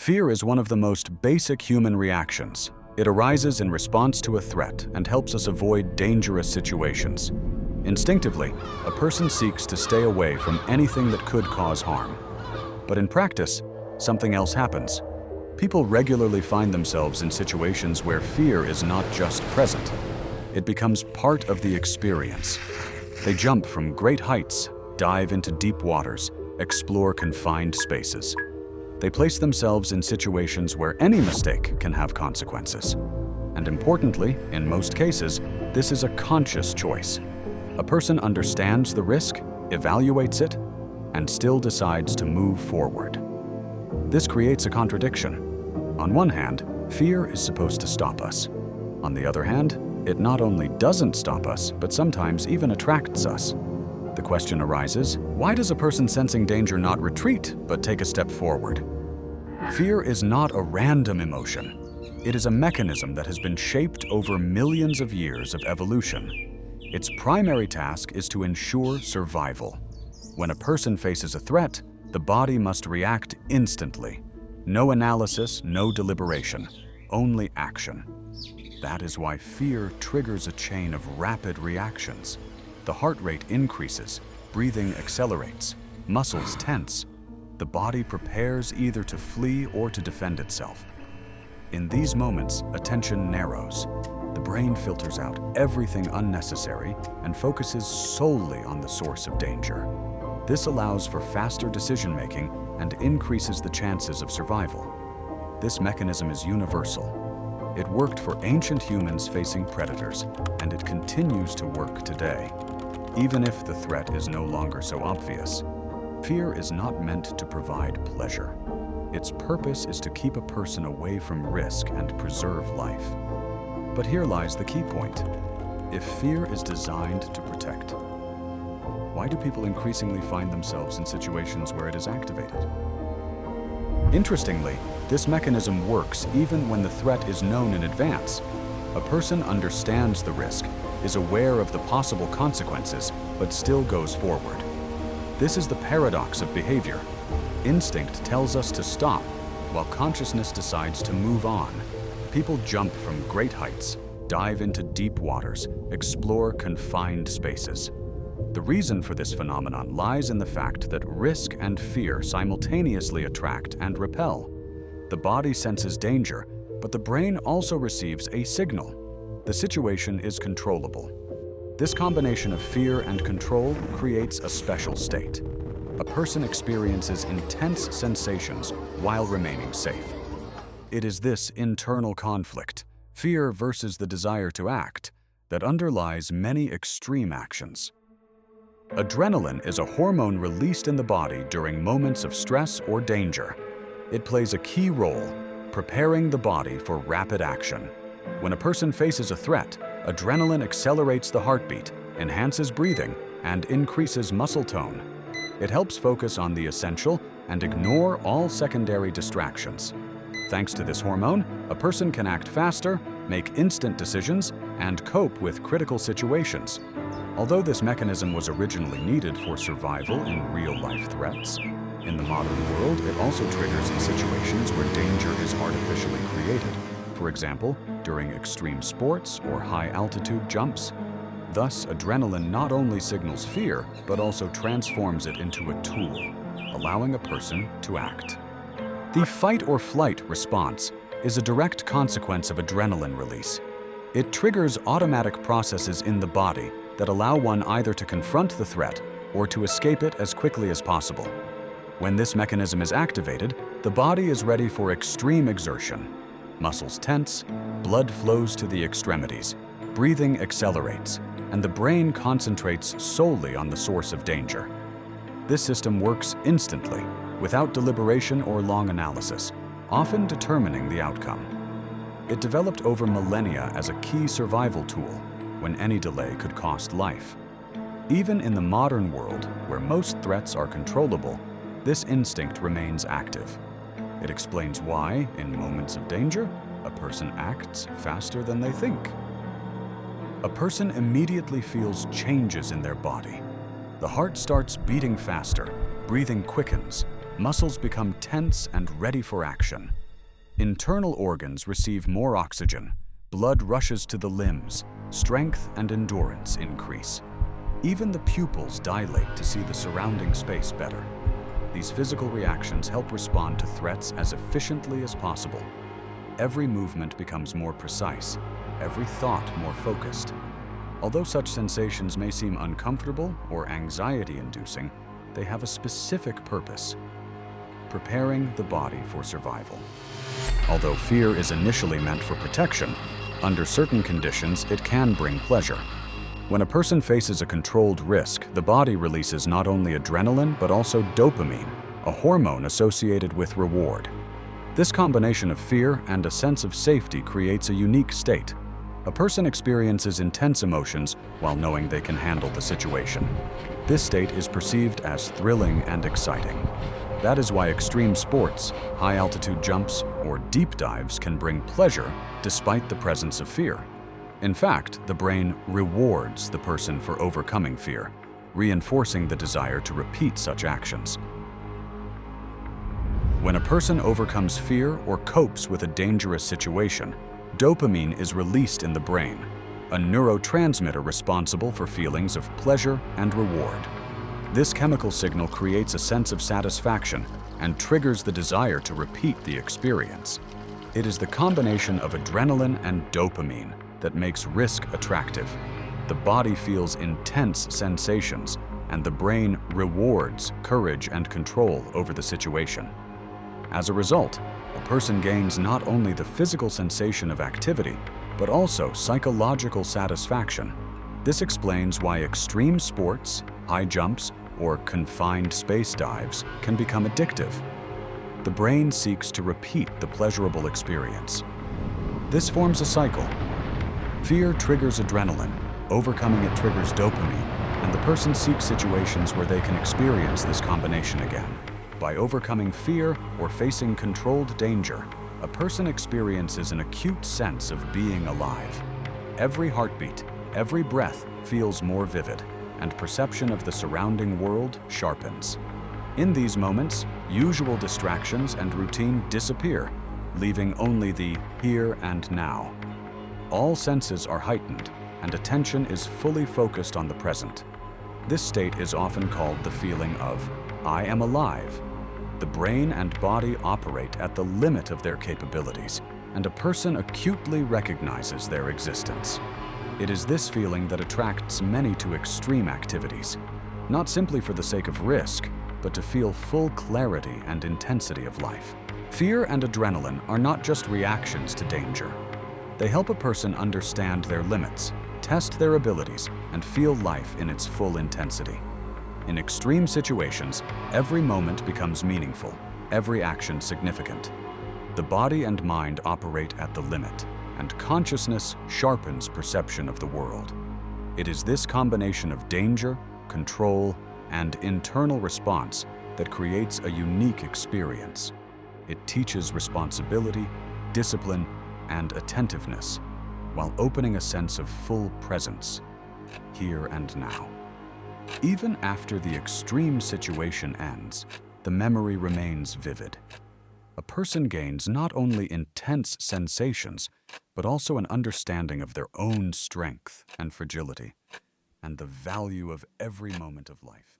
Fear is one of the most basic human reactions. It arises in response to a threat and helps us avoid dangerous situations. Instinctively, a person seeks to stay away from anything that could cause harm. But in practice, something else happens. People regularly find themselves in situations where fear is not just present. It becomes part of the experience. They jump from great heights, dive into deep waters, explore confined spaces. They place themselves in situations where any mistake can have consequences. And importantly, in most cases, this is a conscious choice. A person understands the risk, evaluates it, and still decides to move forward. This creates a contradiction. On one hand, fear is supposed to stop us. On the other hand, it not only doesn't stop us, but sometimes even attracts us. The question arises, why does a person sensing danger not retreat, but take a step forward? Fear is not a random emotion. It is a mechanism that has been shaped over millions of years of evolution. Its primary task is to ensure survival. When a person faces a threat, the body must react instantly. No analysis, no deliberation, only action. That is why fear triggers a chain of rapid reactions. The heart rate increases, breathing accelerates, muscles tense. The body prepares either to flee or to defend itself. In these moments, attention narrows. The brain filters out everything unnecessary and focuses solely on the source of danger. This allows for faster decision-making and increases the chances of survival. This mechanism is universal. It worked for ancient humans facing predators, and it continues to work today. Even if the threat is no longer so obvious, fear is not meant to provide pleasure. Its purpose is to keep a person away from risk and preserve life. But here lies the key point. If fear is designed to protect, why do people increasingly find themselves in situations where it is activated? Interestingly, this mechanism works even when the threat is known in advance. A person understands the risk, is aware of the possible consequences, but still goes forward. This is the paradox of behavior. Instinct tells us to stop, while consciousness decides to move on. People jump from great heights, dive into deep waters, explore confined spaces. The reason for this phenomenon lies in the fact that risk and fear simultaneously attract and repel. The body senses danger, but the brain also receives a signal. The situation is controllable. This combination of fear and control creates a special state. A person experiences intense sensations while remaining safe. It is this internal conflict, fear versus the desire to act, that underlies many extreme actions. Adrenaline is a hormone released in the body during moments of stress or danger. It plays a key role, preparing the body for rapid action. When a person faces a threat, adrenaline accelerates the heartbeat, enhances breathing, and increases muscle tone. It helps focus on the essential and ignore all secondary distractions. Thanks to this hormone, a person can act faster, make instant decisions, and cope with critical situations. Although this mechanism was originally needed for survival in real-life threats, in the modern world it also triggers in situations where danger is artificially created. For example, during extreme sports or high-altitude jumps. Thus, adrenaline not only signals fear, but also transforms it into a tool, allowing a person to act. The fight or flight response is a direct consequence of adrenaline release. It triggers automatic processes in the body that allow one either to confront the threat or to escape it as quickly as possible. When this mechanism is activated, the body is ready for extreme exertion. Muscles tense, blood flows to the extremities, breathing accelerates, and the brain concentrates solely on the source of danger. This system works instantly, without deliberation or long analysis, often determining the outcome. It developed over millennia as a key survival tool, when any delay could cost life. Even in the modern world, where most threats are controllable, this instinct remains active. It explains why, in moments of danger, a person acts faster than they think. A person immediately feels changes in their body. The heart starts beating faster, breathing quickens, Muscles become tense and ready for action. Internal organs receive more oxygen, blood rushes to the limbs, strength and endurance increase. Even the pupils dilate to see the surrounding space better. These physical reactions help respond to threats as efficiently as possible. Every movement becomes more precise, every thought more focused. Although such sensations may seem uncomfortable or anxiety-inducing, they have a specific purpose: preparing the body for survival. Although fear is initially meant for protection, under certain conditions it can bring pleasure. When a person faces a controlled risk, the body releases not only adrenaline but also dopamine, a hormone associated with reward. This combination of fear and a sense of safety creates a unique state. A person experiences intense emotions while knowing they can handle the situation. This state is perceived as thrilling and exciting. That is why extreme sports, high-altitude jumps, or deep dives can bring pleasure despite the presence of fear. In fact, the brain rewards the person for overcoming fear, reinforcing the desire to repeat such actions. When a person overcomes fear or copes with a dangerous situation, dopamine is released in the brain, a neurotransmitter responsible for feelings of pleasure and reward. This chemical signal creates a sense of satisfaction and triggers the desire to repeat the experience. It is the combination of adrenaline and dopamine that makes risk attractive. The body feels intense sensations, and the brain rewards courage and control over the situation. As a result, a person gains not only the physical sensation of activity, but also psychological satisfaction. This explains why extreme sports, high jumps, or confined space dives can become addictive. The brain seeks to repeat the pleasurable experience. This forms a cycle. Fear triggers adrenaline, overcoming it triggers dopamine, and the person seeks situations where they can experience this combination again. By overcoming fear or facing controlled danger, a person experiences an acute sense of being alive. Every heartbeat, every breath feels more vivid, and perception of the surrounding world sharpens. In these moments, usual distractions and routine disappear, leaving only the here and now. All senses are heightened, and attention is fully focused on the present. This state is often called the feeling of "I am alive." The brain and body operate at the limit of their capabilities, and a person acutely recognizes their existence. It is this feeling that attracts many to extreme activities, not simply for the sake of risk, but to feel full clarity and intensity of life. Fear and adrenaline are not just reactions to danger. They help a person understand their limits, test their abilities, and feel life in its full intensity. In extreme situations, every moment becomes meaningful, every action significant. The body and mind operate at the limit, and consciousness sharpens perception of the world. It is this combination of danger, control, and internal response that creates a unique experience. It teaches responsibility, discipline, and attentiveness, while opening a sense of full presence, here and now. Even after the extreme situation ends, the memory remains vivid. A person gains not only intense sensations, but also an understanding of their own strength and fragility, and the value of every moment of life.